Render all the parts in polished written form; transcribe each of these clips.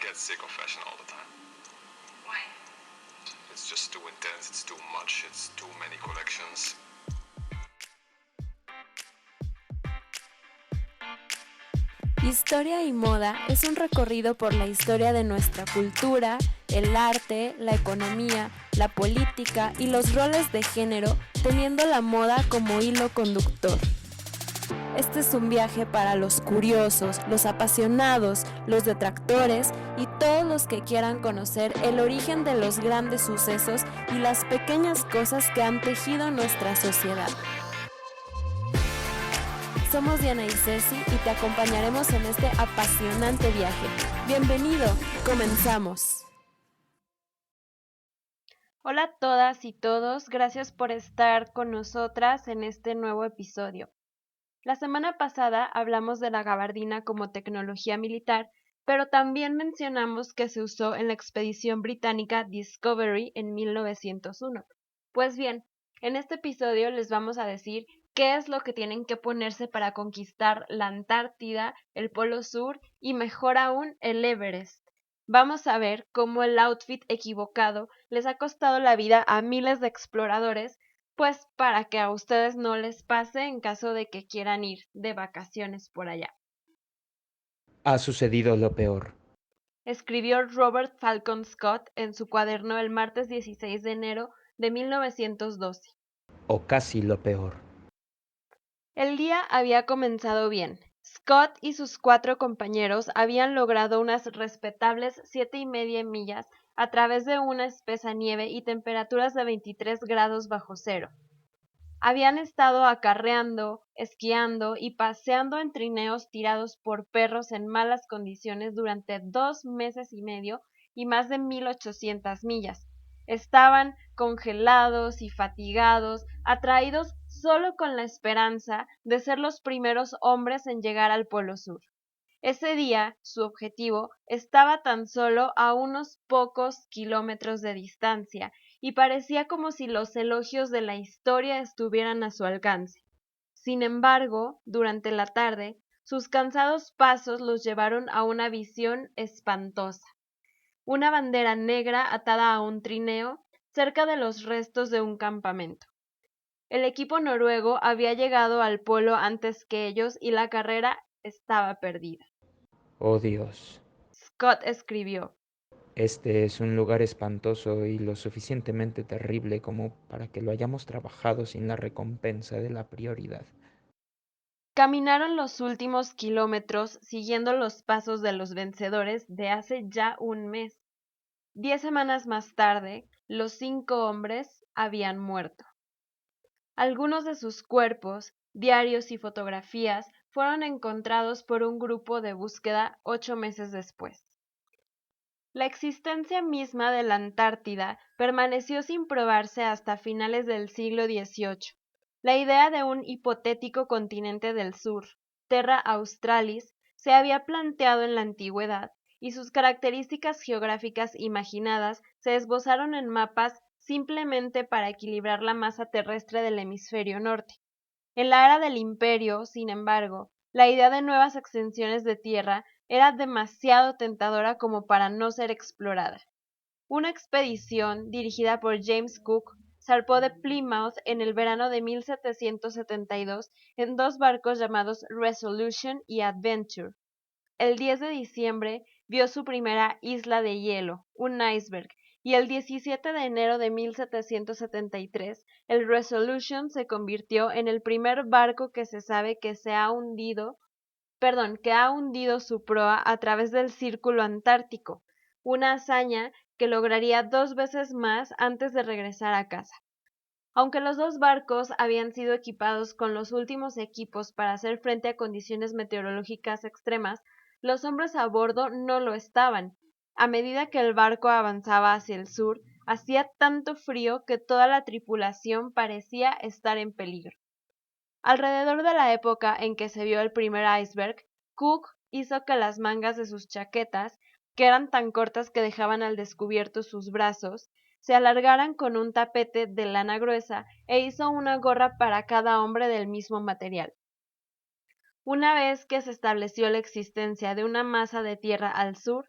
get sick of fashion all the time. Why? It's just too intense, it's too much, it's too many collections. Historia y moda es un recorrido por la historia de nuestra cultura, el arte, la economía, la política y los roles de género, teniendo la moda como hilo conductor. Este es un viaje para los curiosos, los apasionados, los detractores y todos los que quieran conocer el origen de los grandes sucesos y las pequeñas cosas que han tejido nuestra sociedad. Somos Diana y Ceci y te acompañaremos en este apasionante viaje. Bienvenido, comenzamos. Hola a todas y todos, gracias por estar con nosotras en este nuevo episodio. La semana pasada hablamos de la gabardina como tecnología militar, pero también mencionamos que se usó en la expedición británica Discovery en 1901. Pues bien, en este episodio les vamos a decir qué es lo que tienen que ponerse para conquistar la Antártida, el Polo Sur y mejor aún el Everest. Vamos a ver cómo el outfit equivocado les ha costado la vida a miles de exploradores, pues para que a ustedes no les pase en caso de que quieran ir de vacaciones por allá. Ha sucedido lo peor. Escribió Robert Falcon Scott en su cuaderno el martes 16 de enero de 1912. O casi lo peor. El día había comenzado bien. Scott y sus 4 compañeros habían logrado unas respetables 7,5 millas a través de una espesa nieve y temperaturas de 23 grados bajo cero. Habían estado acarreando, esquiando y paseando en trineos tirados por perros en malas condiciones durante 2 meses y medio y más de 1,800 millas. Estaban congelados y fatigados, atraídos solo con la esperanza de ser los primeros hombres en llegar al Polo Sur. Ese día, su objetivo estaba tan solo a unos pocos kilómetros de distancia, y parecía como si los elogios de la historia estuvieran a su alcance. Sin embargo, durante la tarde, sus cansados pasos los llevaron a una visión espantosa. Una bandera negra atada a un trineo cerca de los restos de un campamento. El equipo noruego había llegado al polo antes que ellos y la carrera estaba perdida. Oh Dios, Scott escribió: este es un lugar espantoso y lo suficientemente terrible como para que lo hayamos trabajado sin la recompensa de la prioridad. Caminaron los últimos kilómetros siguiendo los pasos de los vencedores de hace ya un mes. 10 semanas más tarde, los 5 hombres habían muerto. Algunos de sus cuerpos, diarios y fotografías fueron encontrados por un grupo de búsqueda 8 meses después. La existencia misma de la Antártida permaneció sin probarse hasta finales del siglo XVIII. La idea de un hipotético continente del sur, Terra Australis, se había planteado en la antigüedad, y sus características geográficas imaginadas se esbozaron en mapas simplemente para equilibrar la masa terrestre del hemisferio norte. En la era del Imperio, sin embargo, la idea de nuevas extensiones de tierra era demasiado tentadora como para no ser explorada. Una expedición dirigida por James Cook zarpó de Plymouth en el verano de 1772 en 2 barcos llamados Resolution y Adventure. El 10 de diciembre vio su primera isla de hielo, un iceberg, y el 17 de enero de 1773 el Resolution se convirtió en el primer barco que se sabe que ha hundido su proa a través del Círculo Antártico, una hazaña que lograría 2 veces más antes de regresar a casa. Aunque los 2 barcos habían sido equipados con los últimos equipos para hacer frente a condiciones meteorológicas extremas, los hombres a bordo no lo estaban. A medida que el barco avanzaba hacia el sur, hacía tanto frío que toda la tripulación parecía estar en peligro. Alrededor de la época en que se vio el primer iceberg, Cook hizo que las mangas de sus chaquetas, que eran tan cortas que dejaban al descubierto sus brazos, se alargaran con un tapete de lana gruesa e hizo una gorra para cada hombre del mismo material. Una vez que se estableció la existencia de una masa de tierra al sur,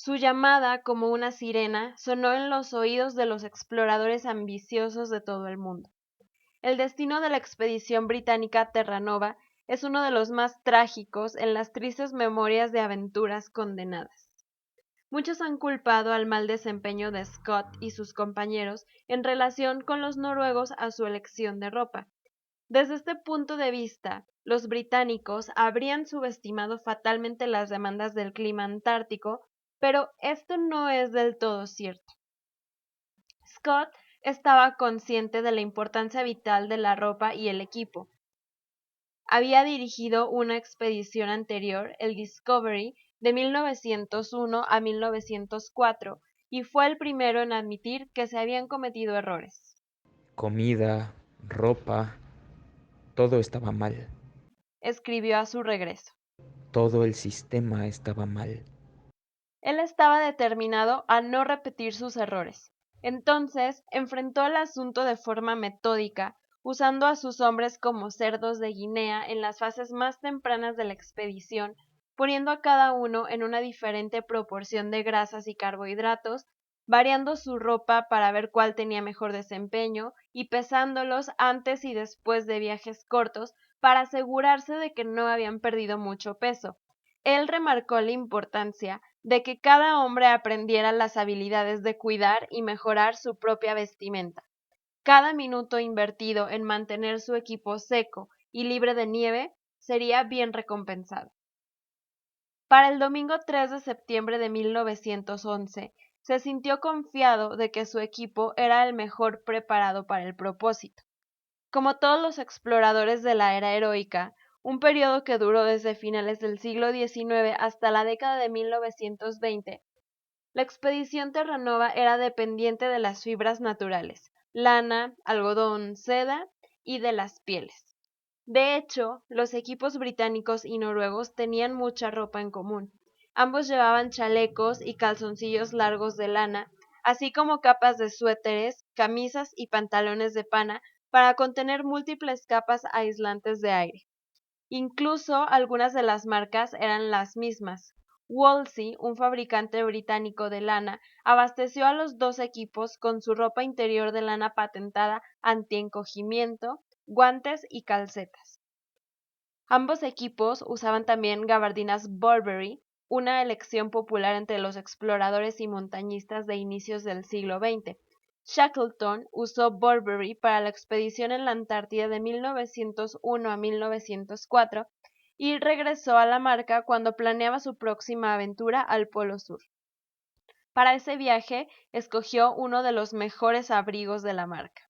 Su llamada, como una sirena, sonó en los oídos de los exploradores ambiciosos de todo el mundo. El destino de la expedición británica Terranova es uno de los más trágicos en las tristes memorias de aventuras condenadas. Muchos han culpado al mal desempeño de Scott y sus compañeros en relación con los noruegos a su elección de ropa. Desde este punto de vista, los británicos habrían subestimado fatalmente las demandas del clima antártico, pero esto no es del todo cierto. Scott estaba consciente de la importancia vital de la ropa y el equipo. Había dirigido una expedición anterior, el Discovery, de 1901 a 1904, y fue el primero en admitir que se habían cometido errores. Comida, ropa, todo estaba mal. Escribió a su regreso. Todo el sistema estaba mal. Él estaba determinado a no repetir sus errores. Entonces enfrentó el asunto de forma metódica, usando a sus hombres como cerdos de Guinea en las fases más tempranas de la expedición, poniendo a cada uno en una diferente proporción de grasas y carbohidratos, variando su ropa para ver cuál tenía mejor desempeño y pesándolos antes y después de viajes cortos para asegurarse de que no habían perdido mucho peso. Él remarcó la importancia de que cada hombre aprendiera las habilidades de cuidar y mejorar su propia vestimenta. Cada minuto invertido en mantener su equipo seco y libre de nieve sería bien recompensado. Para el domingo 3 de septiembre de 1911, se sintió confiado de que su equipo era el mejor preparado para el propósito. Como todos los exploradores de la era heroica, un periodo que duró desde finales del siglo XIX hasta la década de 1920, la expedición Terranova era dependiente de las fibras naturales, lana, algodón, seda y de las pieles. De hecho, los equipos británicos y noruegos tenían mucha ropa en común. Ambos llevaban chalecos y calzoncillos largos de lana, así como capas de suéteres, camisas y pantalones de pana para contener múltiples capas aislantes de aire. Incluso algunas de las marcas eran las mismas. Wolseley, un fabricante británico de lana, abasteció a los dos equipos con su ropa interior de lana patentada antiencogimiento, guantes y calcetas. Ambos equipos usaban también gabardinas Burberry, una elección popular entre los exploradores y montañistas de inicios del siglo XX. Shackleton usó Burberry para la expedición en la Antártida de 1901 a 1904 y regresó a la marca cuando planeaba su próxima aventura al Polo Sur. Para ese viaje escogió uno de los mejores abrigos de la marca.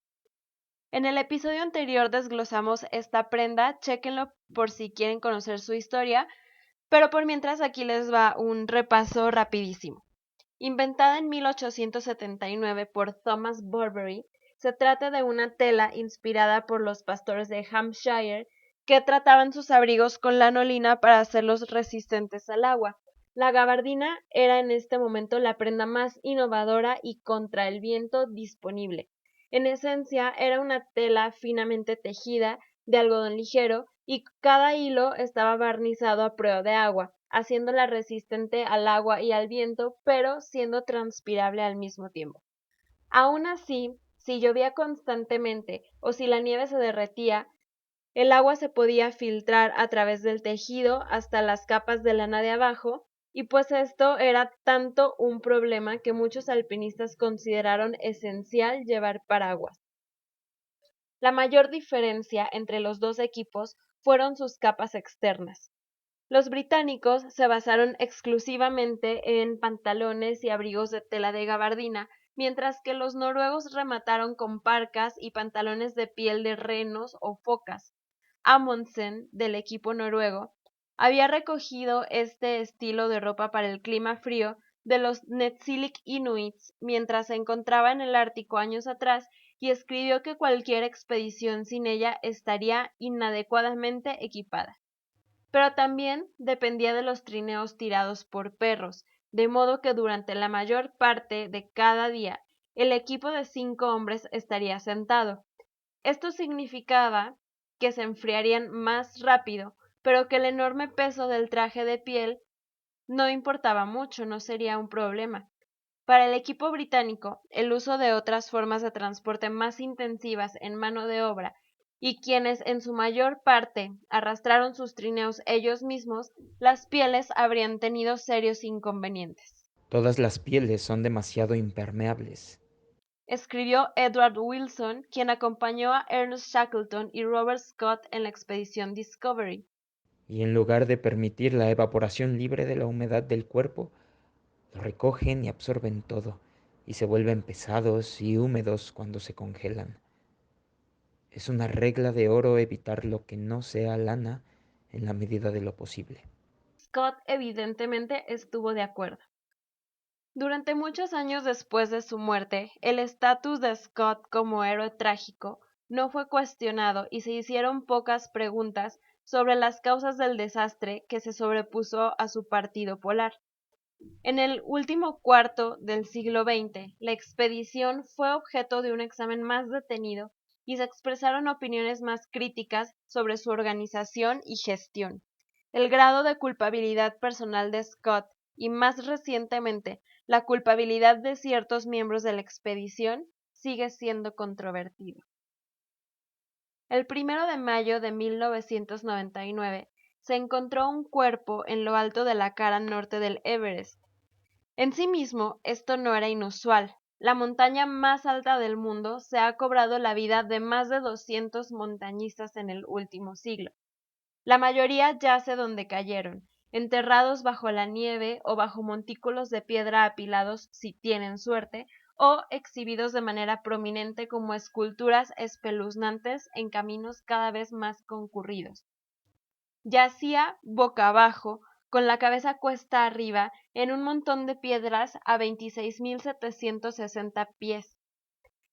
En el episodio anterior desglosamos esta prenda, chéquenlo por si quieren conocer su historia, pero por mientras aquí les va un repaso rapidísimo. Inventada en 1879 por Thomas Burberry, se trata de una tela inspirada por los pastores de Hampshire que trataban sus abrigos con lanolina para hacerlos resistentes al agua. La gabardina era en este momento la prenda más innovadora y contra el viento disponible. En esencia, era una tela finamente tejida de algodón ligero y cada hilo estaba barnizado a prueba de agua, haciéndola resistente al agua y al viento, pero siendo transpirable al mismo tiempo. Aún así, si llovía constantemente o si la nieve se derretía, el agua se podía filtrar a través del tejido hasta las capas de lana de abajo, y pues esto era tanto un problema que muchos alpinistas consideraron esencial llevar paraguas. La mayor diferencia entre los dos equipos fueron sus capas externas. Los británicos se basaron exclusivamente en pantalones y abrigos de tela de gabardina, mientras que los noruegos remataron con parcas y pantalones de piel de renos o focas. Amundsen, del equipo noruego, había recogido este estilo de ropa para el clima frío de los Netsilik Inuits mientras se encontraba en el Ártico años atrás y escribió que cualquier expedición sin ella estaría inadecuadamente equipada. Pero también dependía de los trineos tirados por perros, de modo que durante la mayor parte de cada día el equipo de 5 hombres estaría sentado. Esto significaba que se enfriarían más rápido, pero que el enorme peso del traje de piel no importaba mucho, no sería un problema. Para el equipo británico, el uso de otras formas de transporte más intensivas en mano de obra y quienes en su mayor parte arrastraron sus trineos ellos mismos, las pieles habrían tenido serios inconvenientes. Todas las pieles son demasiado impermeables. Escribió Edward Wilson, quien acompañó a Ernest Shackleton y Robert Scott en la expedición Discovery. Y en lugar de permitir la evaporación libre de la humedad del cuerpo, lo recogen y absorben todo, y se vuelven pesados y húmedos cuando se congelan. Es una regla de oro evitar lo que no sea lana en la medida de lo posible. Scott evidentemente estuvo de acuerdo. Durante muchos años después de su muerte, el estatus de Scott como héroe trágico no fue cuestionado y se hicieron pocas preguntas sobre las causas del desastre que se sobrepuso a su partido polar. En el último cuarto del siglo XX, la expedición fue objeto de un examen más detenido y se expresaron opiniones más críticas sobre su organización y gestión. El grado de culpabilidad personal de Scott y más recientemente la culpabilidad de ciertos miembros de la expedición sigue siendo controvertido. El 1 de mayo de 1999 se encontró un cuerpo en lo alto de la cara norte del Everest. En sí mismo, esto no era inusual. La montaña más alta del mundo se ha cobrado la vida de más de 200 montañistas en el último siglo. La mayoría yace donde cayeron, enterrados bajo la nieve o bajo montículos de piedra apilados si tienen suerte, o exhibidos de manera prominente como esculturas espeluznantes en caminos cada vez más concurridos. Yacía boca abajo, con la cabeza cuesta arriba, en un montón de piedras a 26.760 pies.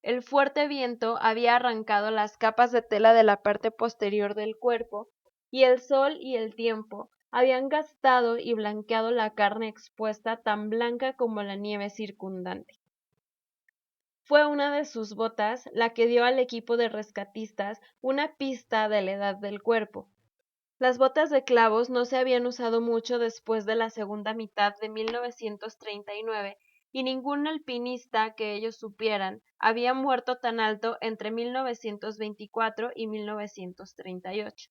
El fuerte viento había arrancado las capas de tela de la parte posterior del cuerpo, y el sol y el tiempo habían gastado y blanqueado la carne expuesta tan blanca como la nieve circundante. Fue una de sus botas la que dio al equipo de rescatistas una pista de la edad del cuerpo. Las botas de clavos no se habían usado mucho después de la segunda mitad de 1939 y ningún alpinista que ellos supieran había muerto tan alto entre 1924 y 1938.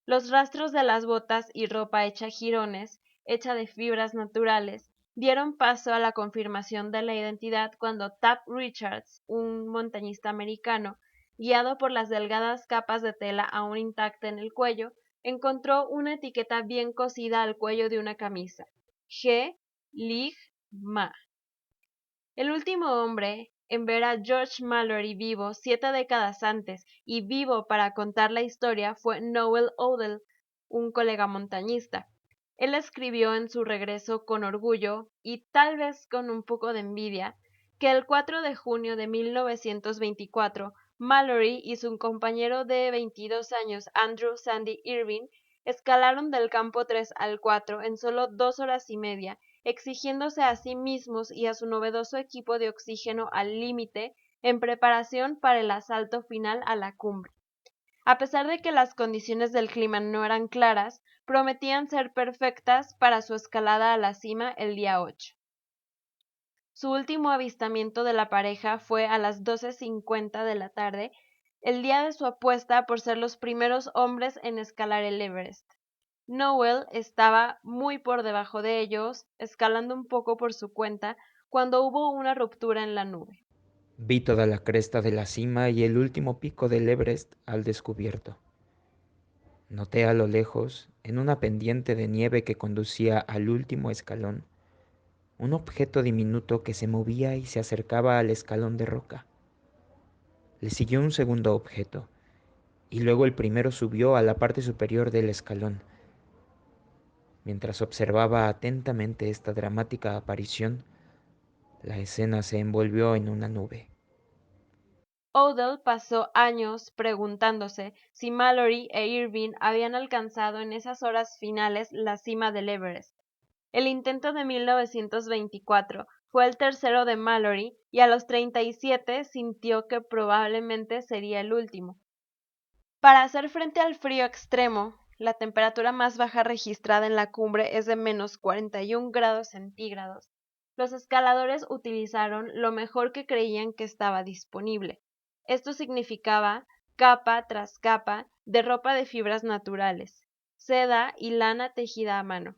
Los rastros de las botas y ropa hecha jirones, hecha de fibras naturales, dieron paso a la confirmación de la identidad cuando Tab Richards, un montañista americano, guiado por las delgadas capas de tela aún intacta en el cuello, encontró una etiqueta bien cosida al cuello de una camisa: G. Lig. Ma. El último hombre en ver a George Mallory vivo 7 décadas antes y vivo para contar la historia fue Noel Odell, un colega montañista. Él escribió en su regreso con orgullo y tal vez con un poco de envidia que el 4 de junio de 1924 Mallory y su compañero de 22 años Andrew Sandy Irving escalaron del campo 3 al 4 en solo 2 horas y media, exigiéndose a sí mismos y a su novedoso equipo de oxígeno al límite en preparación para el asalto final a la cumbre. A pesar de que las condiciones del clima no eran claras, prometían ser perfectas para su escalada a la cima el día 8. Su último avistamiento de la pareja fue a las 12:50 de la tarde, el día de su apuesta por ser los primeros hombres en escalar el Everest. Noel estaba muy por debajo de ellos, escalando un poco por su cuenta, cuando hubo una ruptura en la nube. Vi toda la cresta de la cima y el último pico del Everest al descubierto. Noté a lo lejos, en una pendiente de nieve que conducía al último escalón, un objeto diminuto que se movía y se acercaba al escalón de roca. Le siguió un segundo objeto, y luego el primero subió a la parte superior del escalón. Mientras observaba atentamente esta dramática aparición, la escena se envolvió en una nube. Odell pasó años preguntándose si Mallory e Irving habían alcanzado en esas horas finales la cima del Everest. El intento de 1924 fue el tercero de Mallory y a los 37 sintió que probablemente sería el último. Para hacer frente al frío extremo, la temperatura más baja registrada en la cumbre es de menos 41 grados centígrados, los escaladores utilizaron lo mejor que creían que estaba disponible. Esto significaba capa tras capa de ropa de fibras naturales, seda y lana tejida a mano.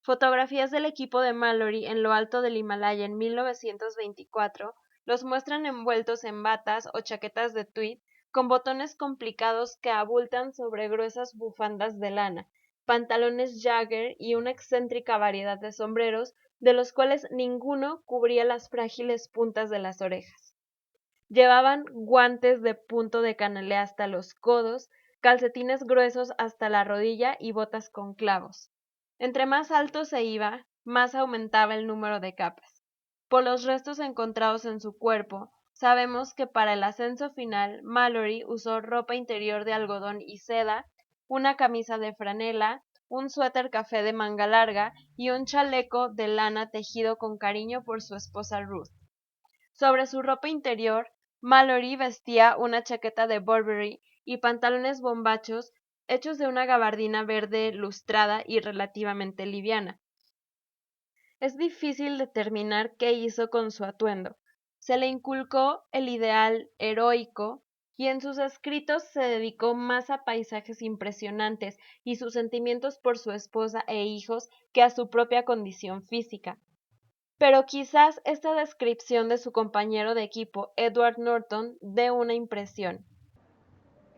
Fotografías del equipo de Mallory en lo alto del Himalaya en 1924 los muestran envueltos en batas o chaquetas de tweed con botones complicados que abultan sobre gruesas bufandas de lana, pantalones Jagger y una excéntrica variedad de sombreros, de los cuales ninguno cubría las frágiles puntas de las orejas. Llevaban guantes de punto de canelé hasta los codos, calcetines gruesos hasta la rodilla y botas con clavos. Entre más alto se iba, más aumentaba el número de capas. Por los restos encontrados en su cuerpo, sabemos que para el ascenso final Mallory usó ropa interior de algodón y seda, una camisa de franela, un suéter café de manga larga y un chaleco de lana tejido con cariño por su esposa Ruth. Sobre su ropa interior, Mallory vestía una chaqueta de Burberry y pantalones bombachos hechos de una gabardina verde lustrada y relativamente liviana. Es difícil determinar qué hizo con su atuendo. Se le inculcó el ideal heroico y en sus escritos se dedicó más a paisajes impresionantes y sus sentimientos por su esposa e hijos que a su propia condición física. Pero quizás esta descripción de su compañero de equipo, Edward Norton, dé una impresión.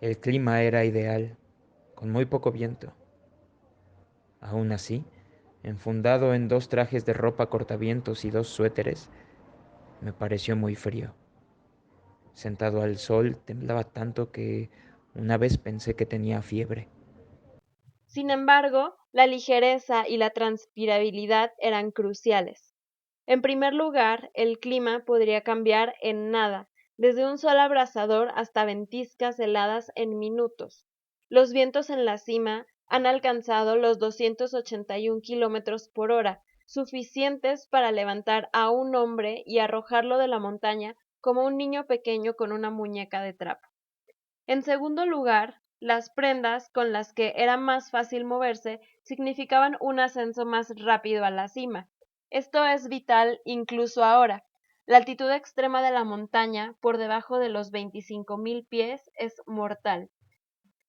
El clima era ideal, con muy poco viento. Aún así, enfundado en 2 trajes de ropa cortavientos y 2 suéteres, me pareció muy frío. Sentado al sol, temblaba tanto que una vez pensé que tenía fiebre. Sin embargo, la ligereza y la transpirabilidad eran cruciales. En primer lugar, el clima podría cambiar en nada, desde un sol abrasador hasta ventiscas heladas en minutos. Los vientos en la cima han alcanzado los 281 kilómetros por hora, suficientes para levantar a un hombre y arrojarlo de la montaña como un niño pequeño con una muñeca de trapo. En segundo lugar, las prendas con las que era más fácil moverse significaban un ascenso más rápido a la cima. Esto es vital incluso ahora. La altitud extrema de la montaña, por debajo de los 25.000 pies, es mortal.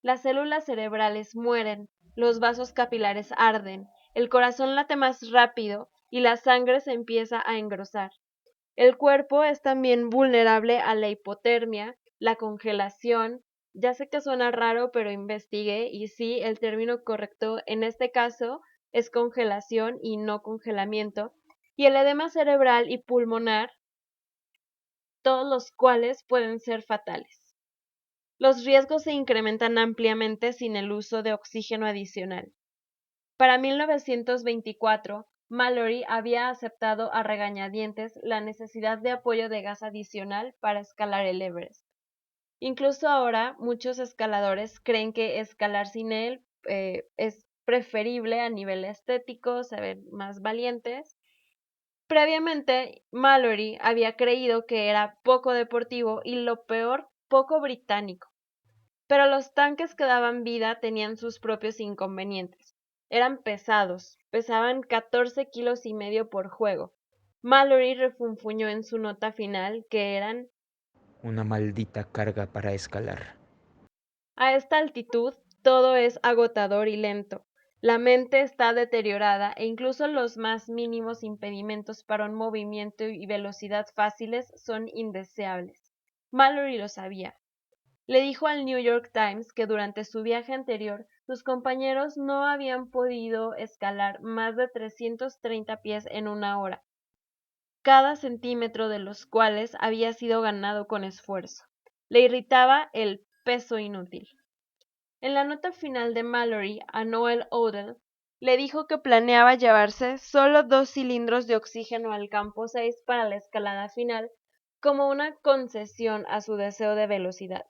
Las células cerebrales mueren, los vasos capilares arden, el corazón late más rápido y la sangre se empieza a engrosar. El cuerpo es también vulnerable a la hipotermia, la congelación. Ya sé que suena raro, pero investigué y sí, el término correcto en este caso es congelación y no congelamiento, y el edema cerebral y pulmonar, todos los cuales pueden ser fatales. Los riesgos se incrementan ampliamente sin el uso de oxígeno adicional. Para 1924, Mallory había aceptado a regañadientes la necesidad de apoyo de gas adicional para escalar el Everest. Incluso ahora, muchos escaladores creen que escalar sin él es preferible a nivel estético, se ven más valientes. Previamente, Mallory había creído que era poco deportivo y lo peor, poco británico. Pero los tanques que daban vida tenían sus propios inconvenientes. Eran pesados, pesaban 14 kilos y medio por juego. Mallory refunfuñó en su nota final que eran: Una maldita carga para escalar. a esta altitud todo es agotador y lento. La mente está deteriorada e incluso los más mínimos impedimentos para un movimiento y velocidad fáciles son indeseables. Mallory lo sabía. Le dijo al New York Times que durante su viaje anterior sus compañeros no habían podido escalar más de 330 pies en una hora, cada centímetro de los cuales había sido ganado con esfuerzo. Le irritaba el peso inútil. En la nota final de Mallory a Noel Odell, le dijo que planeaba llevarse solo 2 cilindros de oxígeno al campo 6 para la escalada final, como una concesión a su deseo de velocidad.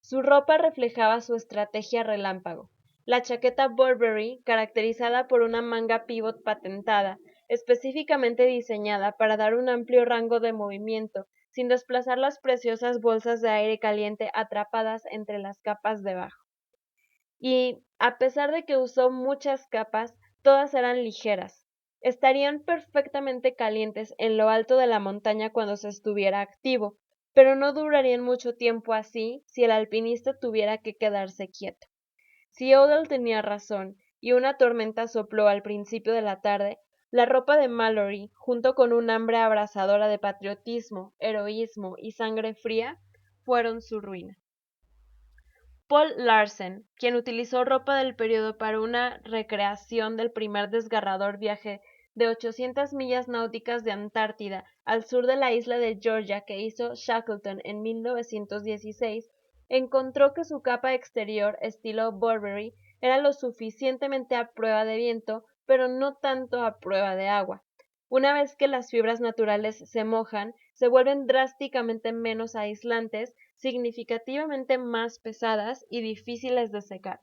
Su ropa reflejaba su estrategia relámpago. La chaqueta Burberry, caracterizada por una manga pivot patentada, específicamente diseñada para dar un amplio rango de movimiento, sin desplazar las preciosas bolsas de aire caliente atrapadas entre las capas debajo. y, a pesar de que usó muchas capas, todas eran ligeras. Estarían perfectamente calientes en lo alto de la montaña cuando se estuviera activo, pero no durarían mucho tiempo así si el alpinista tuviera que quedarse quieto. Si Odell tenía razón y una tormenta sopló al principio de la tarde, la ropa de Mallory, junto con un hambre abrasadora de patriotismo, heroísmo y sangre fría, fueron su ruina. Paul Larsen, quien utilizó ropa del periodo para una recreación del primer desgarrador viaje de 800 millas náuticas de Antártida al sur de la isla de Georgia que hizo Shackleton en 1916, encontró que su capa exterior estilo Burberry era lo suficientemente a prueba de viento, pero no tanto a prueba de agua. Una vez que las fibras naturales se mojan, se vuelven drásticamente menos aislantes, significativamente más pesadas y difíciles de secar.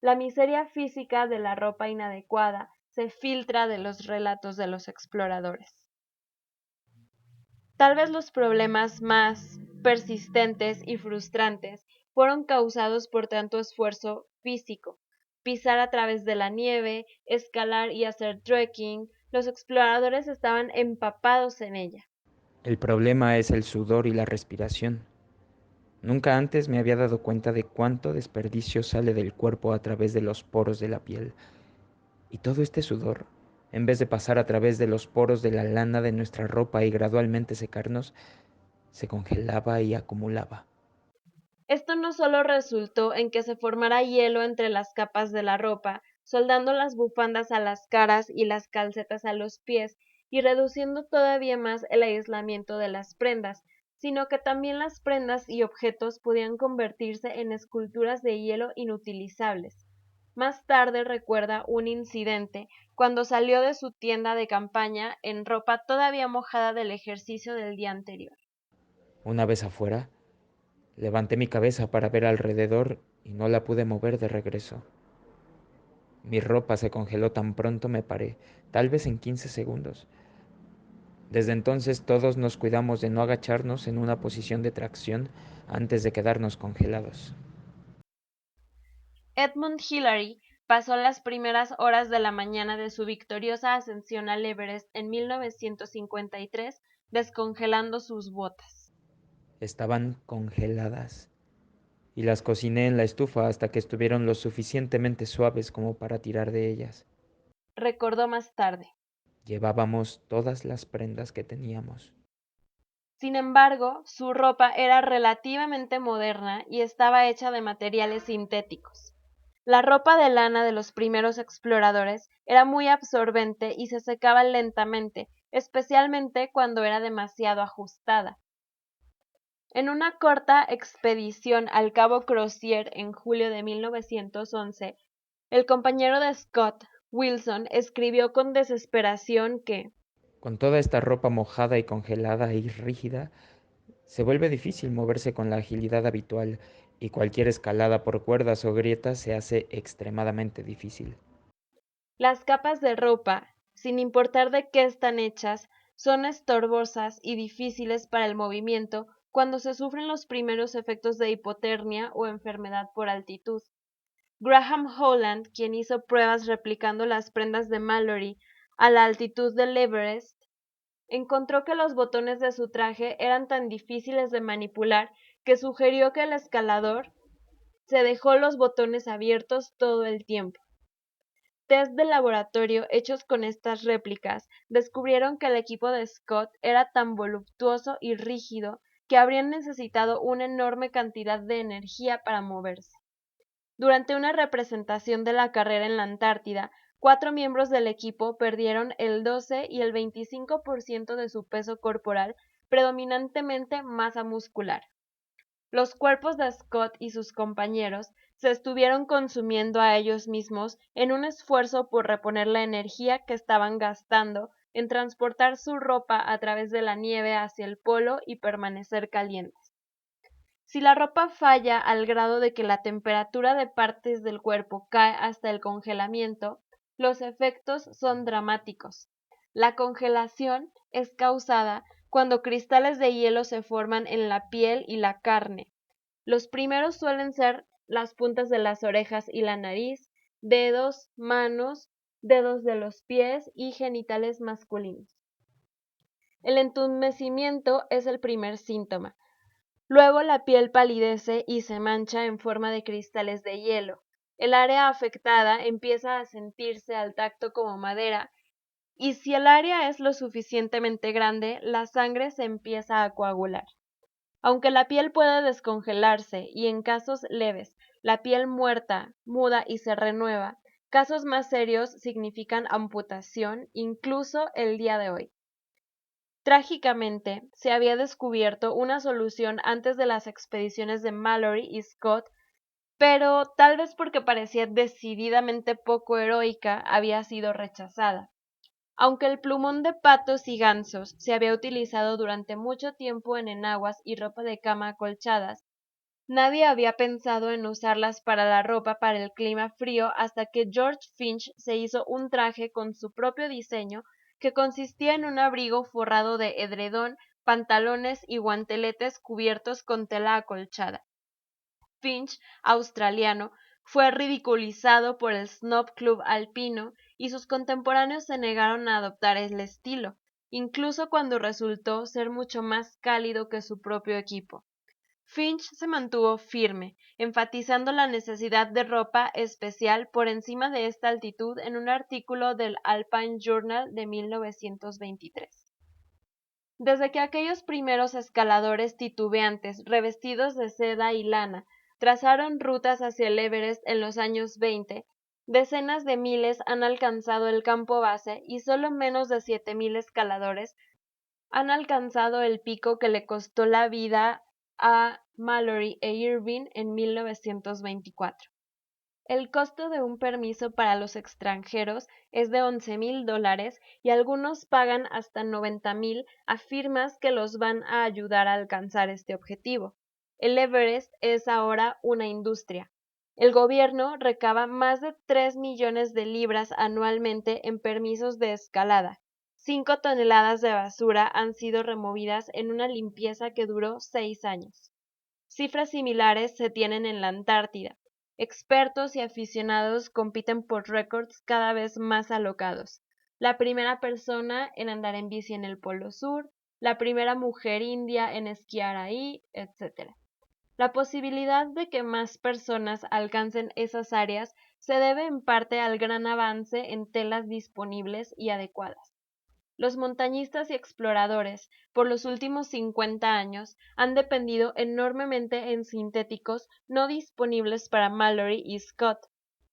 La miseria física de la ropa inadecuada se filtra de los relatos de los exploradores. Tal vez los problemas más persistentes y frustrantes fueron causados por tanto esfuerzo físico. Pisar a través de la nieve, escalar y hacer trekking, los exploradores estaban empapados en ella. El problema es el sudor y la respiración. Nunca antes me había dado cuenta de cuánto desperdicio sale del cuerpo a través de los poros de la piel. Y todo este sudor, en vez de pasar a través de los poros de la lana de nuestra ropa y gradualmente secarnos, se congelaba y acumulaba. Esto no solo resultó en que se formara hielo entre las capas de la ropa, soldando las bufandas a las caras y las calcetas a los pies, y reduciendo todavía más el aislamiento de las prendas, sino que también las prendas y objetos podían convertirse en esculturas de hielo inutilizables. Más tarde recuerda un incidente cuando salió de su tienda de campaña en ropa todavía mojada del ejercicio del día anterior. Una vez afuera, levanté mi cabeza para ver alrededor y no la pude mover de regreso. Mi ropa se congeló tan pronto me paré, tal vez en 15 segundos. Desde entonces todos nos cuidamos de no agacharnos en una posición de tracción antes de quedarnos congelados. Edmund Hillary pasó las primeras horas de la mañana de su victoriosa ascensión al Everest en 1953 descongelando sus botas. Estaban congeladas y las cociné en la estufa hasta que estuvieron lo suficientemente suaves como para tirar de ellas. Recordó más tarde. Llevábamos todas las prendas que teníamos. Sin embargo, su ropa era relativamente moderna y estaba hecha de materiales sintéticos. La ropa de lana de los primeros exploradores era muy absorbente y se secaba lentamente, especialmente cuando era demasiado ajustada. En una corta expedición al cabo Crozier en julio de 1911, el compañero de Scott, Wilson, escribió con desesperación que Con toda esta ropa mojada y congelada y rígida, se vuelve difícil moverse con la agilidad habitual y cualquier escalada por cuerdas o grietas se hace extremadamente difícil. las capas de ropa, sin importar de qué están hechas, son estorbosas y difíciles para el movimiento cuando se sufren los primeros efectos de hipotermia o enfermedad por altitud. Graham Holland, quien hizo pruebas replicando las prendas de Mallory a la altitud del Everest, encontró que los botones de su traje eran tan difíciles de manipular que sugirió que el escalador se dejó los botones abiertos todo el tiempo. Test de laboratorio hechos con estas réplicas descubrieron que el equipo de Scott era tan voluptuoso y rígido que habrían necesitado una enorme cantidad de energía para moverse. Durante una representación de la carrera en la Antártida, 4 miembros del equipo perdieron el 12 y el 25% de su peso corporal, predominantemente masa muscular. Los cuerpos de Scott y sus compañeros se estuvieron consumiendo a ellos mismos en un esfuerzo por reponer la energía que estaban gastando en transportar su ropa a través de la nieve hacia el polo y permanecer calientes. Si la ropa falla al grado de que la temperatura de partes del cuerpo cae hasta el congelamiento, los efectos son dramáticos. La congelación es causada cuando cristales de hielo se forman en la piel y la carne. Los primeros suelen ser las puntas de las orejas y la nariz, dedos, manos, dedos de los pies y genitales masculinos. El entumecimiento es el primer síntoma. Luego la piel palidece y se mancha en forma de cristales de hielo. El área afectada empieza a sentirse al tacto como madera y si el área es lo suficientemente grande, la sangre se empieza a coagular. Aunque la piel puede descongelarse y en casos leves la piel muerta, muda y se renueva, casos más serios significan amputación incluso el día de hoy. Trágicamente, se había descubierto una solución antes de las expediciones de Mallory y Scott, pero tal vez porque parecía decididamente poco heroica, había sido rechazada. Aunque el plumón de patos y gansos se había utilizado durante mucho tiempo en enaguas y ropa de cama acolchadas, nadie había pensado en usarlas para la ropa para el clima frío hasta que George Finch se hizo un traje con su propio diseño que consistía en un abrigo forrado de edredón, pantalones y guanteletes cubiertos con tela acolchada. Finch, australiano, fue ridiculizado por el Snob Club alpino y sus contemporáneos se negaron a adoptar el estilo, incluso cuando resultó ser mucho más cálido que su propio equipo. Finch se mantuvo firme, enfatizando la necesidad de ropa especial por encima de esta altitud en un artículo del Alpine Journal de 1923. Desde que aquellos primeros escaladores titubeantes, revestidos de seda y lana, trazaron rutas hacia el Everest en los años 20, decenas de miles han alcanzado el campo base y solo menos de 7,000 escaladores han alcanzado el pico que le costó la vida a Mallory e Irving en 1924. El costo de un permiso para los extranjeros es de $11,000 y algunos pagan hasta 90,000 a firmas que los van a ayudar a alcanzar este objetivo. El Everest es ahora una industria. El gobierno recaba más de 3 millones de libras anualmente en permisos de escalada. 5 toneladas de basura han sido removidas en una limpieza que duró 6 años. Cifras similares se tienen en la Antártida. Expertos y aficionados compiten por récords cada vez más alocados. La primera persona en andar en bici en el Polo Sur, la primera mujer india en esquiar ahí, etc. La posibilidad de que más personas alcancen esas áreas se debe en parte al gran avance en telas disponibles y adecuadas. Los montañistas y exploradores, por los últimos 50 años, han dependido enormemente en sintéticos no disponibles para Mallory y Scott.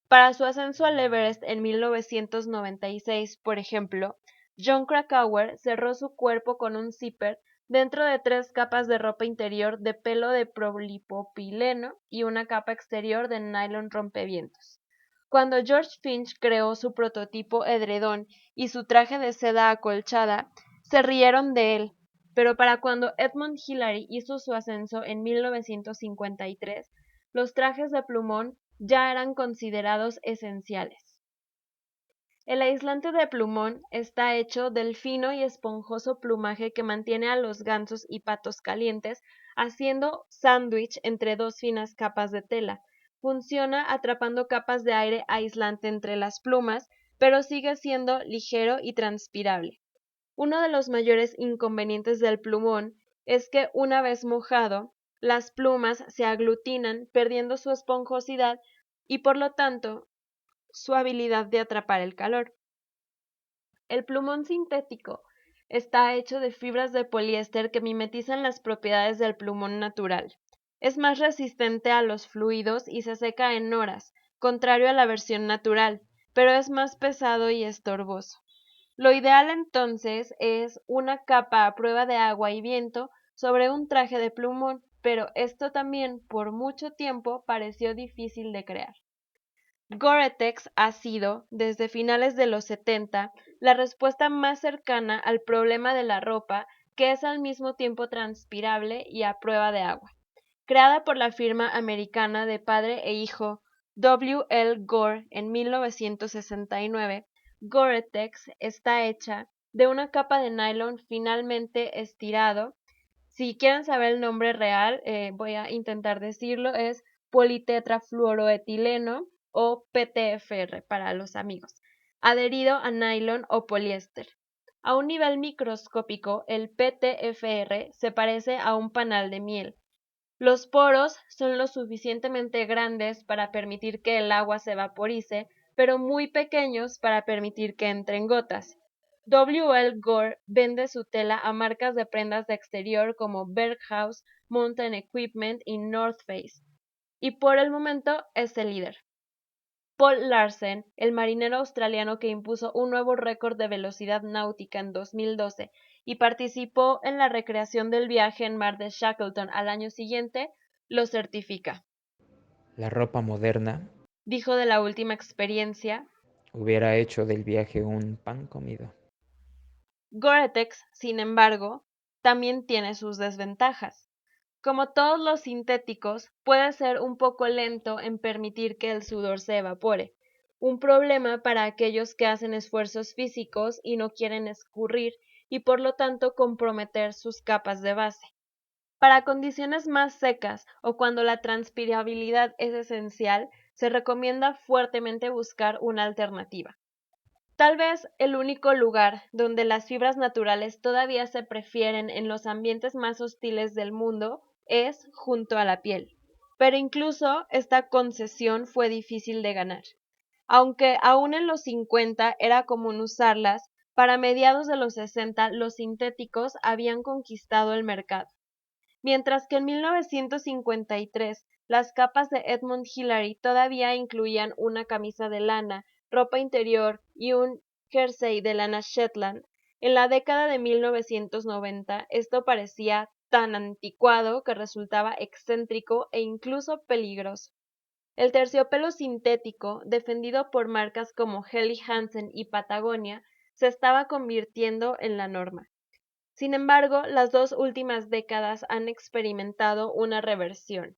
Para su ascenso al Everest en 1996, por ejemplo, Jon Krakauer cerró su cuerpo con un zipper dentro de 3 capas de ropa interior de pelo de polipropileno y una capa exterior de nylon rompevientos. Cuando George Finch creó su prototipo edredón y su traje de seda acolchada, se rieron de él, pero para cuando Edmund Hillary hizo su ascenso en 1953, los trajes de plumón ya eran considerados esenciales. El aislante de plumón está hecho del fino y esponjoso plumaje que mantiene a los gansos y patos calientes, haciendo sándwich entre 2 finas capas de tela. Funciona atrapando capas de aire aislante entre las plumas, pero sigue siendo ligero y transpirable. Uno de los mayores inconvenientes del plumón es que una vez mojado, las plumas se aglutinan perdiendo su esponjosidad y por lo tanto su habilidad de atrapar el calor. El plumón sintético está hecho de fibras de poliéster que mimetizan las propiedades del plumón natural. Es más resistente a los fluidos y se seca en horas, contrario a la versión natural, pero es más pesado y estorboso. Lo ideal entonces es una capa a prueba de agua y viento sobre un traje de plumón, pero esto también por mucho tiempo pareció difícil de crear. Gore-Tex ha sido, desde finales de los 70, la respuesta más cercana al problema de la ropa que es al mismo tiempo transpirable y a prueba de agua. Creada por la firma americana de padre e hijo W. L. Gore en 1969, Gore-Tex está hecha de una capa de nylon finalmente estirado. Si quieren saber el nombre real, voy a intentar decirlo, es politetrafluoroetileno o PTFR para los amigos, adherido a nylon o poliéster. A un nivel microscópico, el PTFR se parece a un panal de miel. Los poros son lo suficientemente grandes para permitir que el agua se vaporice, pero muy pequeños para permitir que entren gotas. W.L. Gore vende su tela a marcas de prendas de exterior como Berghaus, Mountain Equipment y North Face, y por el momento es el líder. Paul Larsen, el marinero australiano que impuso un nuevo récord de velocidad náutica en 2012 y participó en la recreación del viaje en mar de Shackleton al año siguiente, lo certifica. La ropa moderna Dijo de la última experiencia: hubiera hecho del viaje un pan comido. Gore-Tex, sin embargo, también tiene sus desventajas. Como todos los sintéticos, puede ser un poco lento en permitir que el sudor se evapore, un problema para aquellos que hacen esfuerzos físicos y no quieren escurrir y por lo tanto comprometer sus capas de base. Para condiciones más secas o cuando la transpirabilidad es esencial, se recomienda fuertemente buscar una alternativa. Tal vez el único lugar donde las fibras naturales todavía se prefieren en los ambientes más hostiles del mundo es junto a la piel, pero incluso esta concesión fue difícil de ganar. Aunque aún en los 50 era común usarlas, para mediados de los 60 los sintéticos habían conquistado el mercado. Mientras que en 1953 las capas de Edmund Hillary todavía incluían una camisa de lana, ropa interior y un jersey de lana Shetland, en la década de 1990 esto parecía tan anticuado que resultaba excéntrico e incluso peligroso. El terciopelo sintético, defendido por marcas como Helly Hansen y Patagonia, se estaba convirtiendo en la norma. Sin embargo, las dos últimas décadas han experimentado una reversión.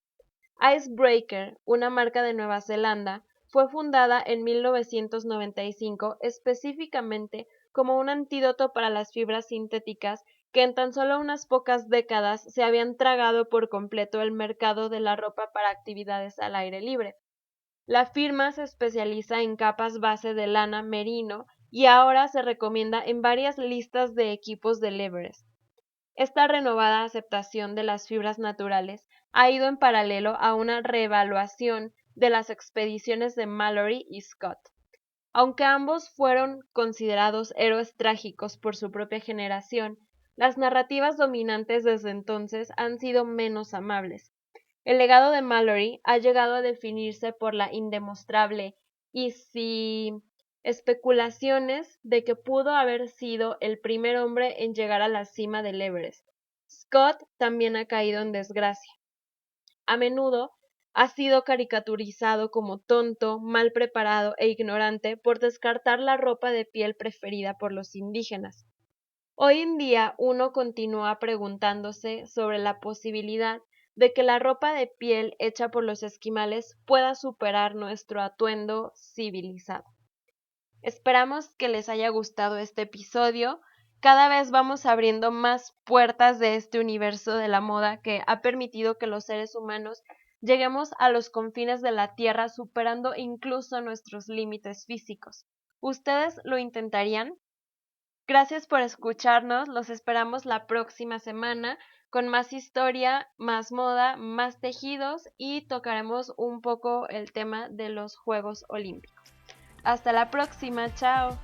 Icebreaker, una marca de Nueva Zelanda, fue fundada en 1995 específicamente como un antídoto para las fibras sintéticas que en tan solo unas pocas décadas se habían tragado por completo el mercado de la ropa para actividades al aire libre. La firma se especializa en capas base de lana merino y ahora se recomienda en varias listas de equipos del Everest. Esta renovada aceptación de las fibras naturales ha ido en paralelo a una reevaluación de las expediciones de Mallory y Scott. Aunque ambos fueron considerados héroes trágicos por su propia generación, las narrativas dominantes desde entonces han sido menos amables. El legado de Mallory ha llegado a definirse por la indemostrable y especulaciones de que pudo haber sido el primer hombre en llegar a la cima del Everest. Scott también ha caído en desgracia. A menudo ha sido caricaturizado como tonto, mal preparado e ignorante por descartar la ropa de piel preferida por los indígenas. Hoy en día uno continúa preguntándose sobre la posibilidad de que la ropa de piel hecha por los esquimales pueda superar nuestro atuendo civilizado. Esperamos que les haya gustado este episodio. Cada vez vamos abriendo más puertas de este universo de la moda que ha permitido que los seres humanos lleguemos a los confines de la Tierra superando incluso nuestros límites físicos. ¿Ustedes lo intentarían? Gracias por escucharnos, los esperamos la próxima semana con más historia, más moda, más tejidos y tocaremos un poco el tema de los Juegos Olímpicos. Hasta la próxima, chao.